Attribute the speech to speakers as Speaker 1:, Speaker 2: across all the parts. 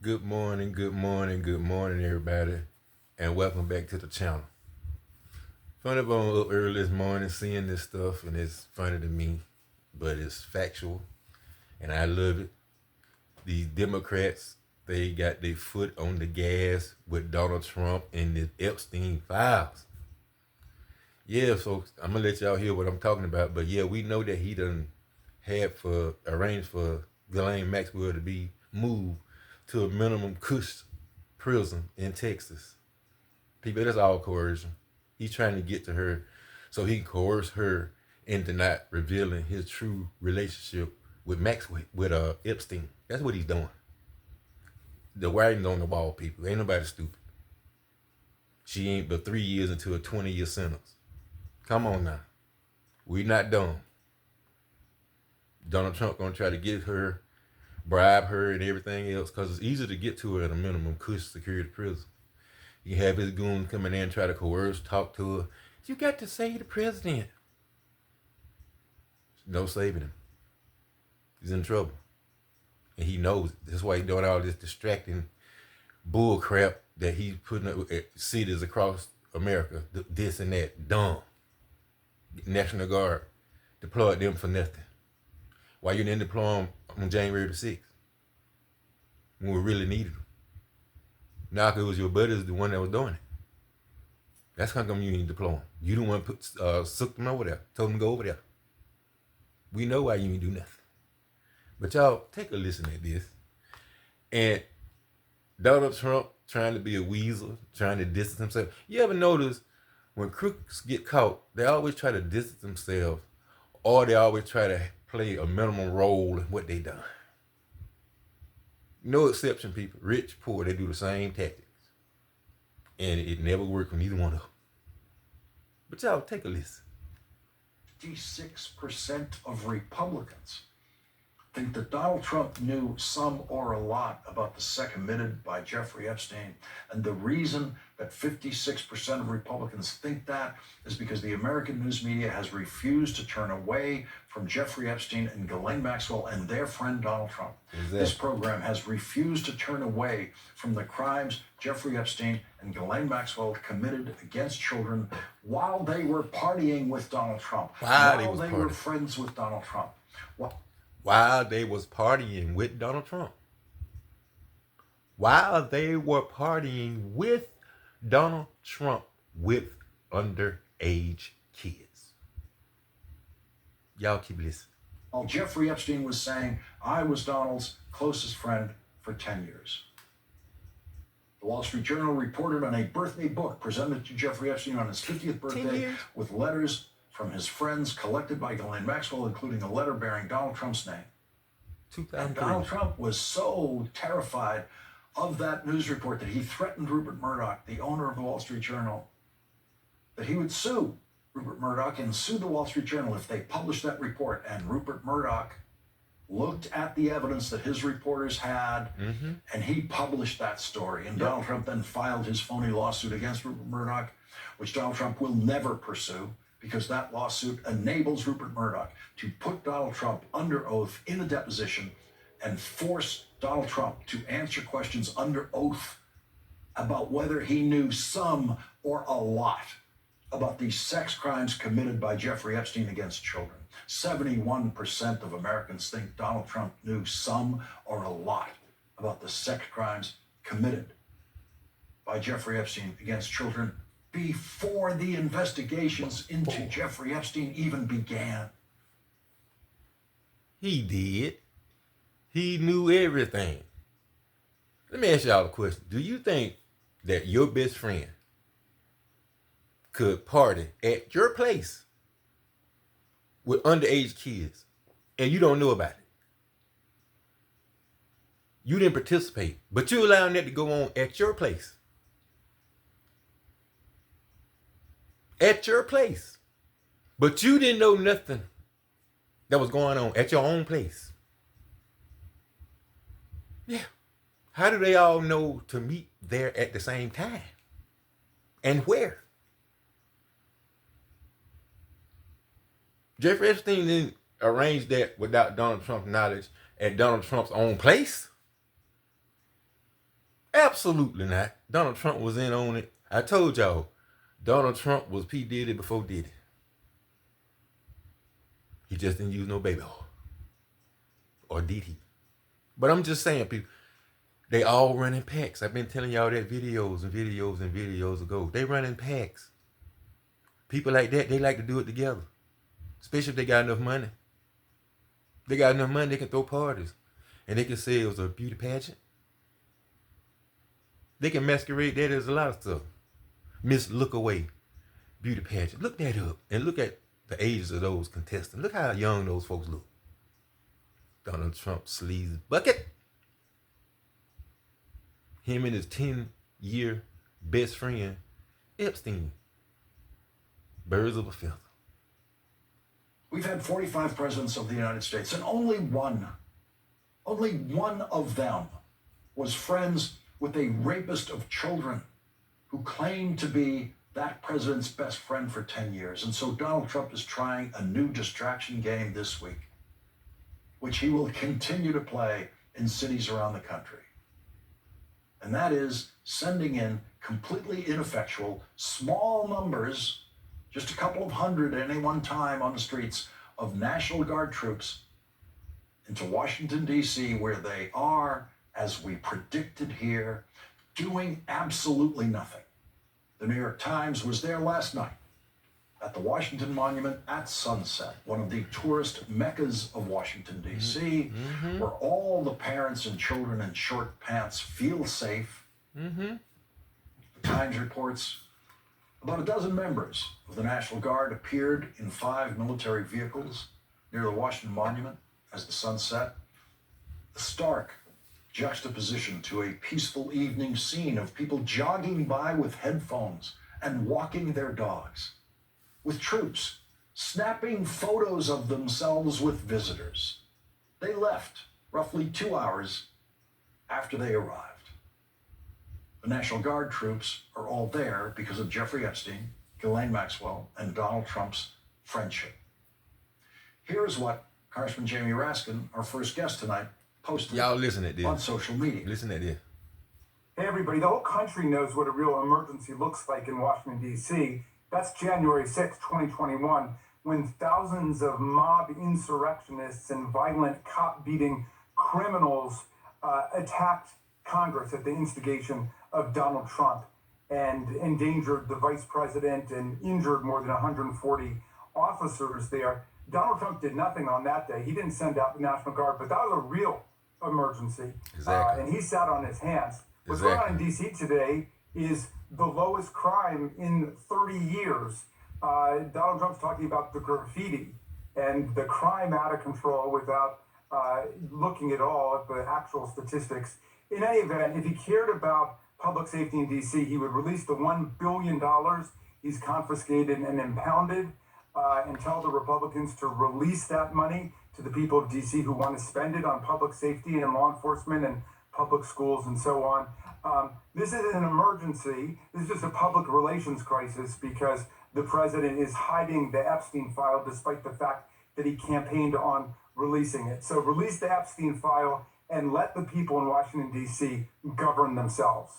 Speaker 1: Good morning, good morning, good morning, everybody, and welcome back to the channel. Funny if I'm up early this morning seeing this stuff, and it's funny to me, but it's factual, and I love it. These Democrats, they got their foot on the gas with Donald Trump and the Epstein files. Yeah, so I'm gonna let y'all hear what I'm talking about, but yeah, we know that he done arranged for Ghislaine Maxwell to be moved to a minimum cush prison in Texas. People, that's all coercion. He's trying to get to her so he can coerce her into not revealing his true relationship with Maxwell, with Epstein. That's what he's doing. The writing's on the wall, people. Ain't nobody stupid. She ain't but 3 years into a 20-year sentence. Come on now. We not dumb. Donald Trump gonna try to get her, bribe her, and everything else, because it's easy to get to her at a minimum cush security prison. You have his goon come in there and try to coerce, talk to her. You got to save the president. No saving him. He's in trouble. And he knows it. That's why he's doing all this distracting bull crap that he's putting up at cities across America. This and that. Dumb. National Guard. Deployed them for nothing. Why you didn't deploy them on January the 6th? When we really needed them. Now, if it was your buddies, the one that was doing it. That's how come you didn't deploy them. You don't want to sook them over there. Told them to go over there. We know why you didn't do nothing. But y'all, take a listen at this. And Donald Trump trying to be a weasel, trying to distance himself. You ever notice when crooks get caught, they always try to distance themselves, or they always try to play a minimum role in what they done. No exception, people. Rich, poor, they do the same tactics. And it never worked for neither one of them. But y'all, take a listen.
Speaker 2: 56% of Republicans think that Donald Trump knew some or a lot about the sex committed by Jeffrey Epstein. And the reason that 56% of Republicans think that is because the American news media has refused to turn away from Jeffrey Epstein and Ghislaine Maxwell and their friend Donald Trump. Exactly. This program has refused to turn away from the crimes Jeffrey Epstein and Ghislaine Maxwell committed against children while they were partying with Donald Trump, while they were friends with Donald Trump.
Speaker 1: While they was partying with Donald Trump. While they were partying with Donald Trump with underage kids. Y'all keep listening.
Speaker 2: While Jeffrey Epstein was saying, I was Donald's closest friend for 10 years. The Wall Street Journal reported on a birthday book presented to Jeffrey Epstein on his 50th birthday with letters from his friends collected by Ghislaine Maxwell, including a letter bearing Donald Trump's name. And Donald Trump was so terrified of that news report that he threatened Rupert Murdoch, the owner of the Wall Street Journal, that he would sue Rupert Murdoch and sue the Wall Street Journal if they published that report. And Rupert Murdoch looked at the evidence that his reporters had, and he published that story. And Donald Trump then filed his phony lawsuit against Rupert Murdoch, which Donald Trump will never pursue, because that lawsuit enables Rupert Murdoch to put Donald Trump under oath in a deposition and force Donald Trump to answer questions under oath about whether he knew some or a lot about these sex crimes committed by Jeffrey Epstein against children. 71% of Americans think Donald Trump knew some or a lot about the sex crimes committed by Jeffrey Epstein against children before the investigations into Jeffrey Epstein even began.
Speaker 1: He did. He knew everything. Let me ask y'all a question. Do you think that your best friend could party at your place with underage kids and you don't know about it? You didn't participate, but you allowing that to go on at your place. At your place. But you didn't know nothing that was going on at your own place. Yeah. How do they all know to meet there at the same time? And where? Jeffrey Epstein didn't arrange that without Donald Trump's knowledge at Donald Trump's own place. Absolutely not. Donald Trump was in on it. I told y'all, Donald Trump was P. Diddy before Diddy. He just didn't use no baby oil. Or did he? But I'm just saying, people, they all run in packs. I've been telling y'all that videos and videos and videos ago. They run in packs. People like that, they like to do it together. Especially if they got enough money. They got enough money, they can throw parties. And they can say it was a beauty pageant. They can masquerade that as a lot of stuff. Miss Look Away beauty pageant. Look that up. And look at the ages of those contestants. Look how young those folks look. Donald Trump sleaze bucket. Him and his 10-year best friend, Epstein. Birds of a feather.
Speaker 2: We've had 45 presidents of the United States, and only one of them was friends with a rapist of children who claimed to be that president's best friend for 10 years. And so Donald Trump is trying a new distraction game this week, which he will continue to play in cities around the country. And that is sending in completely ineffectual, small numbers, just a couple of hundred at any one time on the streets, of National Guard troops into Washington, D.C., where they are, as we predicted here, doing absolutely nothing. The New York Times was there last night at the Washington Monument at sunset, one of the tourist meccas of Washington, D.C., where all the parents and children in short pants feel safe. The Times reports about a dozen members of the National Guard appeared in 5 military vehicles near the Washington Monument as the sun set. A stark juxtaposition to a peaceful evening scene of people jogging by with headphones and walking their dogs, with troops snapping photos of themselves with visitors. They left roughly 2 hours after they arrived. The National Guard troops are all there because of Jeffrey Epstein, Ghislaine Maxwell, and Donald Trump's friendship. Here's what Congressman Jamie Raskin, our first guest tonight, posted
Speaker 1: Y'all listen at this.
Speaker 2: On social media.
Speaker 1: Listen at this.
Speaker 3: Hey everybody, the whole country knows what a real emergency looks like in Washington, D.C. That's January 6, 2021, when thousands of mob insurrectionists and violent cop-beating criminals attacked Congress at the instigation of Donald Trump and endangered the vice president and injured more than 140 officers there. Donald Trump did nothing on that day. He didn't send out the National Guard, but that was a real emergency.
Speaker 1: Exactly.
Speaker 3: And he sat on his hands. What's going on in D.C. today is the lowest crime in 30 years. Donald Trump's talking about the graffiti and the crime out of control without looking at all at the actual statistics. In any event, if he cared about public safety in D.C., he would release the $1 billion he's confiscated and impounded and tell the Republicans to release that money to the people of D.C. who want to spend it on public safety and law enforcement and public schools and so on. This isn't an emergency. This is just a public relations crisis because the president is hiding the Epstein file despite the fact that he campaigned on releasing it. So release the Epstein file and let the people in Washington, D.C. govern themselves.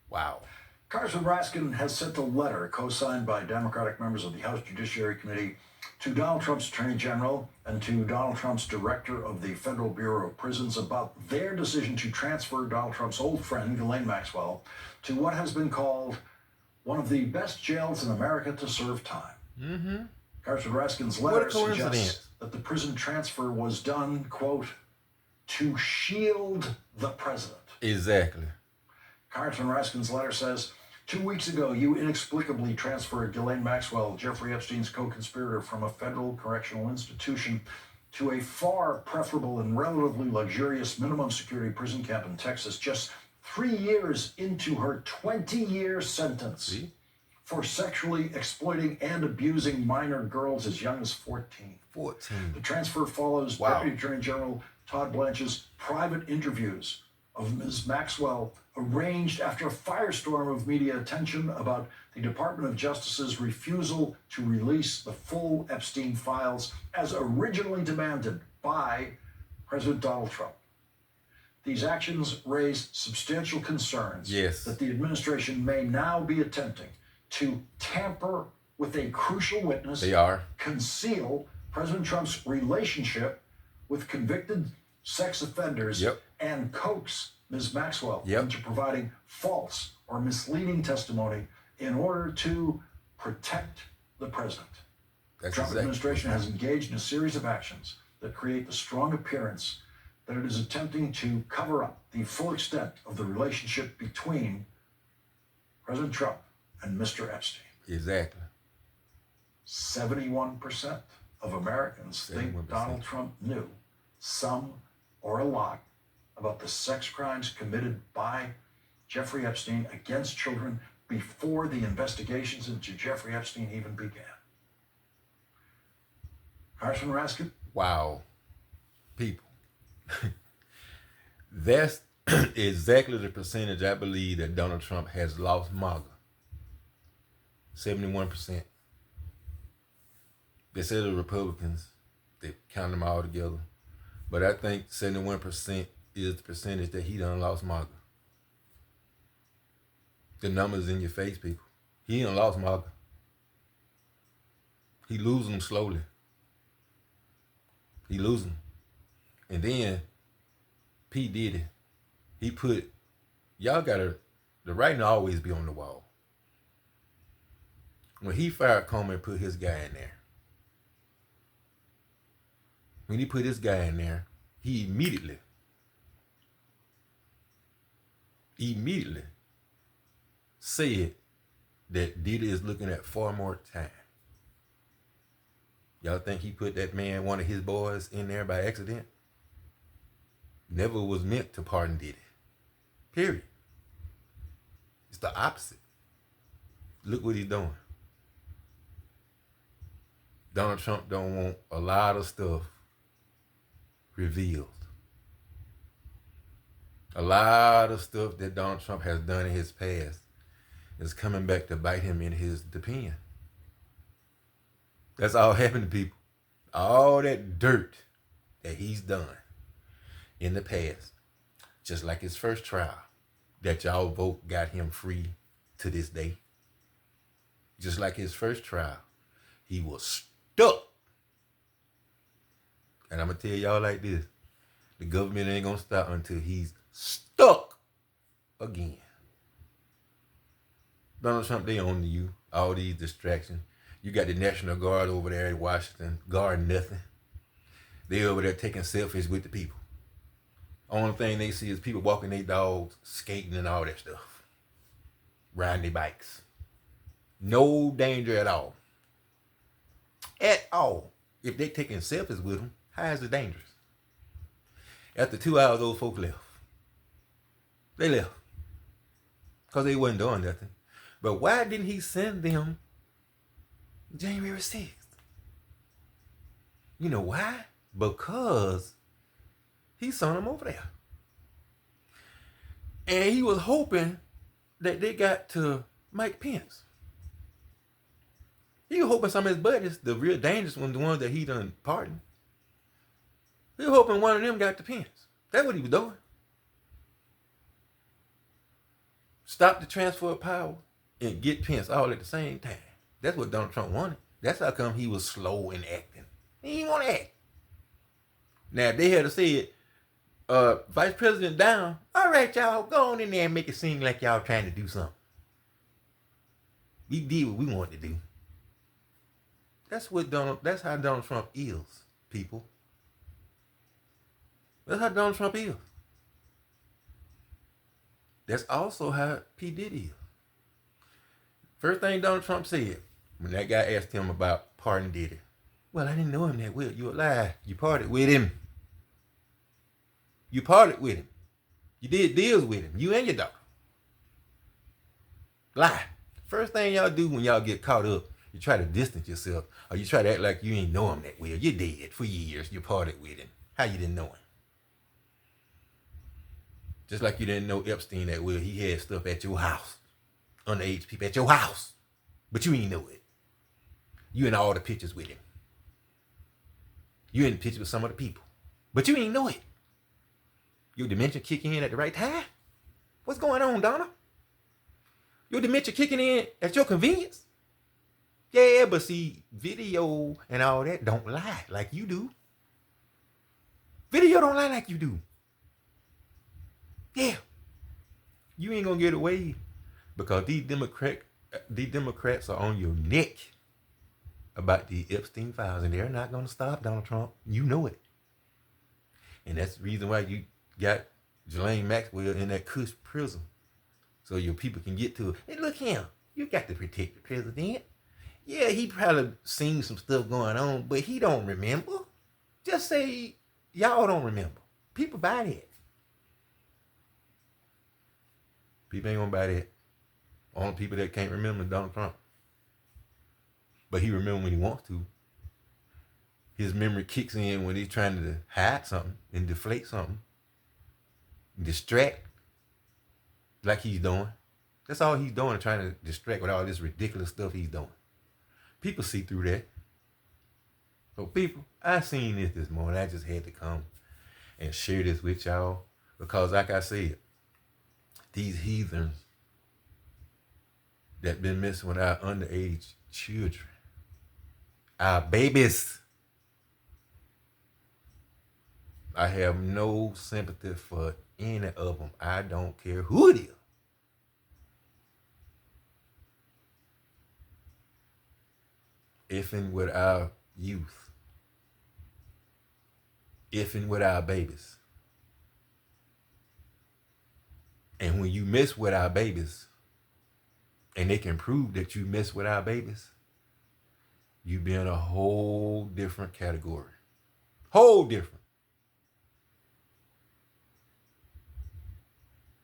Speaker 1: Wow.
Speaker 2: Congressman Raskin has sent a letter co-signed by Democratic members of the House Judiciary Committee to Donald Trump's Attorney General and to Donald Trump's Director of the Federal Bureau of Prisons about their decision to transfer Donald Trump's old friend, Ghislaine Maxwell, to what has been called one of the best jails in America to serve time. Congressman Raskin's letter suggests that the prison transfer was done, quote, to shield the president.
Speaker 1: Exactly.
Speaker 2: Congressman Raskin's letter says, 2 weeks ago, you inexplicably transferred Ghislaine Maxwell, Jeffrey Epstein's co-conspirator, from a federal correctional institution to a far preferable and relatively luxurious minimum security prison camp in Texas just 3 years into her 20-year sentence for sexually exploiting and abusing minor girls as young as 14. The transfer follows Deputy Attorney General Todd Blanche's private interviews of Ms. Maxwell, arranged after a firestorm of media attention about the Department of Justice's refusal to release the full Epstein files as originally demanded by President Donald Trump. These actions raise substantial concerns
Speaker 1: Yes.
Speaker 2: that the administration may now be attempting to tamper with a crucial witness,
Speaker 1: They are.
Speaker 2: conceal President Trump's relationship with convicted sex offenders,
Speaker 1: Yep.
Speaker 2: and coax Ms. Maxwell
Speaker 1: Yep.
Speaker 2: into providing false or misleading testimony in order to protect the president.
Speaker 1: That's
Speaker 2: Trump
Speaker 1: exactly.
Speaker 2: administration has engaged in a series of actions that create the strong appearance that it is attempting to cover up the full extent of the relationship between President Trump and Mr. Epstein.
Speaker 1: Exactly.
Speaker 2: 71% of Americans
Speaker 1: 71%.
Speaker 2: think Donald Trump knew some or a lot about the sex crimes committed by Jeffrey Epstein against children before the investigations into Jeffrey Epstein even began. Congressman Raskin?
Speaker 1: Wow. People. That's exactly the percentage I believe that Donald Trump has lost MAGA. 71%. They said the Republicans, they count them all together. But I think 71% is the percentage that he done lost MAGA. The numbers in your face, people. He done lost MAGA. He losing them slowly. He losing. And then P. Diddy, he put, y'all gotta, the writing always be on the wall. When he fired Coleman and put his guy in there, when he put his guy in there, he immediately said that Diddy is looking at far more time. Y'all think he put that man, one of his boys, in there by accident? Never was meant to pardon Diddy. Period. It's the opposite. Look what he's doing. Donald Trump don't want a lot of stuff revealed. A lot of stuff that Donald Trump has done in his past is coming back to bite him in his pen. That's all happened to people. All that dirt that he's done in the past, just like his first trial, that y'all vote got him free to this day. Just like his first trial, he was stuck. And I'm going to tell y'all like this. The government ain't going to stop until he's stuck again. Donald Trump, they own you. All these distractions. You got the National Guard over there in Washington, guarding nothing. They over there taking selfies with the people. Only thing they see is people walking their dogs, skating and all that stuff. Riding their bikes. No danger at all. At all. If they taking selfies with them, how is it dangerous? After 2 hours, those folks left. They left. Because they wasn't doing nothing. But why didn't he send them January 6th? You know why? Because he saw them over there. And he was hoping that they got to Mike Pence. He was hoping some of his buddies, the real dangerous ones, the ones that he done pardoned, he was hoping one of them got to Pence. That's what he was doing. Stop the transfer of power and get Pence all at the same time. That's what Donald Trump wanted. That's how come he was slow in acting. He didn't want to act. Now, if they had said, Vice President down, all right, y'all, go on in there and make it seem like y'all trying to do something. We did what we wanted to do. That's how Donald Trump is, people. That's how Donald Trump is. That's also how P. Diddy is. First thing Donald Trump said, when that guy asked him about pardon Diddy, well, I didn't know him that well. You a lie. You parted with him. You parted with him. You did deals with him. You and your daughter. Lie. First thing y'all do when y'all get caught up, you try to distance yourself, or you try to act like you ain't know him that well. You did for years. You parted with him. How you didn't know him? Just like you didn't know Epstein that well. He had stuff at your house. Underage people at your house. But you ain't know it. You in all the pictures with him. You in the picture with some of the people. But you ain't know it. Your dementia kicking in at the right time? What's going on, Donna? Your dementia kicking in at your convenience? Yeah, but see, video and all that don't lie like you do. Video don't lie like you do. Yeah. You ain't gonna get away because these Democrats are on your neck about the Epstein files, and they're not gonna stop Donald Trump. You know it. And that's the reason why you got Ghislaine Maxwell in that cush prison. So your people can get to it. And look here, you got to protect the president. Yeah, he probably seen some stuff going on, but he don't remember. Just say y'all don't remember. People buy that. People ain't gonna buy that. Only people that can't remember Donald Trump. But he remember when he wants to. His memory kicks in when he's trying to hide something and deflate something. Distract. Like he's doing. That's all he's doing, trying to distract with all this ridiculous stuff he's doing. People see through that. So people, I seen this morning. I just had to come and share this with y'all. Because like I said, these heathens that been messing with our underage children, our babies, I have no sympathy for any of them. I don't care who it is. Effing with our youth. Effing with our babies. And when you mess with our babies, and they can prove that you mess with our babies, you be in a whole different category. Whole different.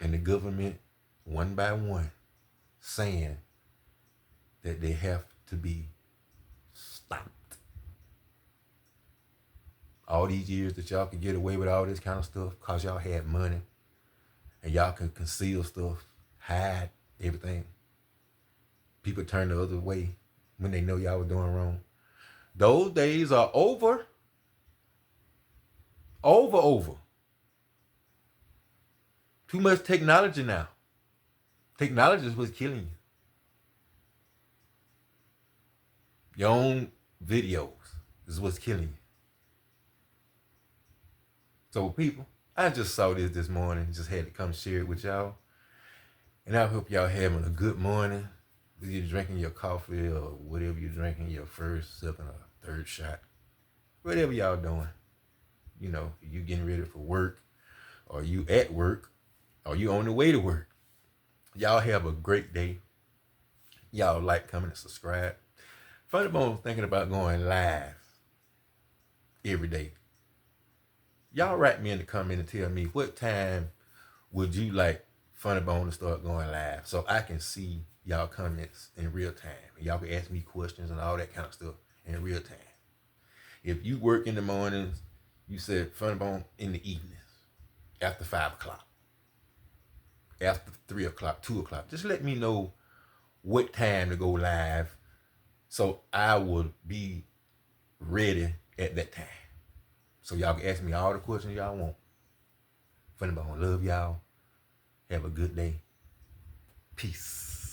Speaker 1: And the government, one by one, saying that they have to be stopped. All these years that y'all can get away with all this kind of stuff because y'all had money and y'all can conceal stuff, hide everything. People turn the other way when they know y'all were doing wrong. Those days are over. Over. Too much technology now. Technology is what's killing you. Your own videos is what's killing you. So people, I just saw this morning. Just had to come share it with y'all. And I hope y'all having a good morning. Whether you're drinking your coffee or whatever you're drinking, your first, second, or third shot. Whatever y'all doing. You know, you getting ready for work, or you at work, or you on the way to work. Y'all have a great day. Y'all like, comment, and subscribe. Funny Bone thinking about going live every day. Y'all write me in the comment and tell me what time would you like Funny Bone to start going live so I can see y'all comments in real time. Y'all can ask me questions and all that kind of stuff in real time. If you work in the mornings, you said Funny Bone in the evenings, after 5 o'clock, after 3 o'clock, 2 o'clock. Just let me know what time to go live so I will be ready at that time. So y'all can ask me all the questions y'all want. Funny Bone, love y'all. Have a good day. Peace.